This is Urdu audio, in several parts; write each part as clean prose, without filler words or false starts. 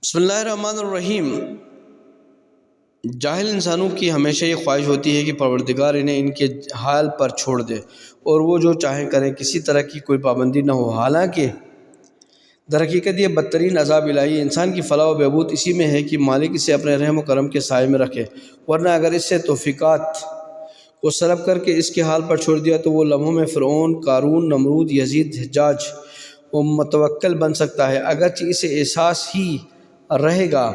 بسم اللہ الرحمن الرحیم۔ جاہل انسانوں کی ہمیشہ یہ خواہش ہوتی ہے کہ پروردگار انہیں ان کے حال پر چھوڑ دے اور وہ جو چاہیں کریں، کسی طرح کی کوئی پابندی نہ ہو۔ حالانکہ در حقیقت یہ بدترین عذاب الہی ہے۔ انسان کی فلاح و بہبود اسی میں ہے کہ مالک اسے اپنے رحم و کرم کے سائے میں رکھے، ورنہ اگر اس سے توفیقات کو سلب کر کے اس کے حال پر چھوڑ دیا تو وہ لمحوں میں فرعون، قارون، نمرود، یزید، حجاج و متوکل بن سکتا ہے، اگرچہ اسے احساس ہی رہے گا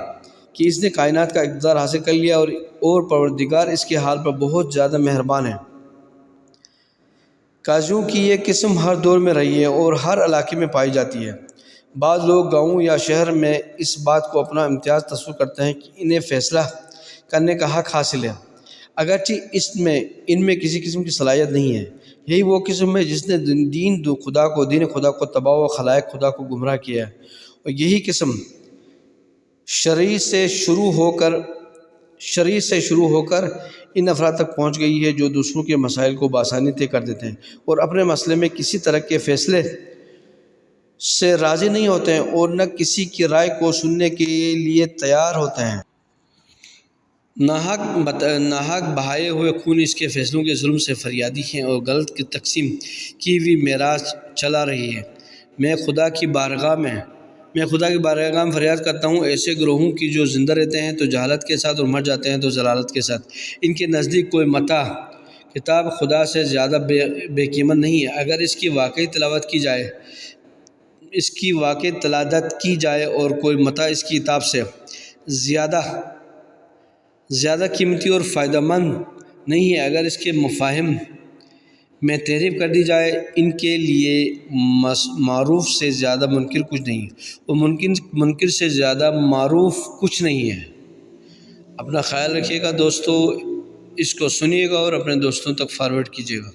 کہ اس نے کائنات کا اقتدار حاصل کر لیا اور پروردگار اس کے حال پر بہت زیادہ مہربان ہے۔ قاضیوں کی یہ قسم ہر دور میں رہی ہے اور ہر علاقے میں پائی جاتی ہے۔ بعض لوگ گاؤں یا شہر میں اس بات کو اپنا امتیاز تصور کرتے ہیں کہ انہیں فیصلہ کرنے کا حق حاصل ہے، اگرچہ ان میں کسی قسم کی صلاحیت نہیں ہے۔ یہی وہ قسم ہے جس نے دین خدا کو تباہ و خلائق خدا کو گمراہ کیا ہے، اور یہی قسم شرع سے شروع ہو کر ان افراد تک پہنچ گئی ہے جو دوسروں کے مسائل کو بآسانی طے کر دیتے ہیں اور اپنے مسئلے میں کسی طرح کے فیصلے سے راضی نہیں ہوتے ہیں اور نہ کسی کی رائے کو سننے کے لیے تیار ہوتے ہیں۔ ناحق بہائے ہوئے خون اس کے فیصلوں کے ظلم سے فریادی ہیں اور غلط کی تقسیم کی ہوئی میراث چلا رہی ہے۔ میں خدا کی بارگاہ میں فریاد کرتا ہوں ایسے گروہوں کی جو زندہ رہتے ہیں تو جہالت کے ساتھ اور مر جاتے ہیں تو ضلالت کے ساتھ۔ ان کے نزدیک کوئی متاع کتاب خدا سے زیادہ بے قیمت نہیں ہے۔ اگر اس کی واقعی تلادت کی جائے اور کوئی متاع اس کی کتاب سے زیادہ قیمتی اور فائدہ مند نہیں ہے، اگر اس کے مفاہیم میں تحریف کر دی جائے، ان کے لیے معروف سے زیادہ منکر کچھ نہیں اور منکر سے زیادہ معروف کچھ نہیں ہے۔ اپنا خیال رکھیے گا دوستو، اس کو سنیے گا اور اپنے دوستوں تک فارورڈ کیجیے گا۔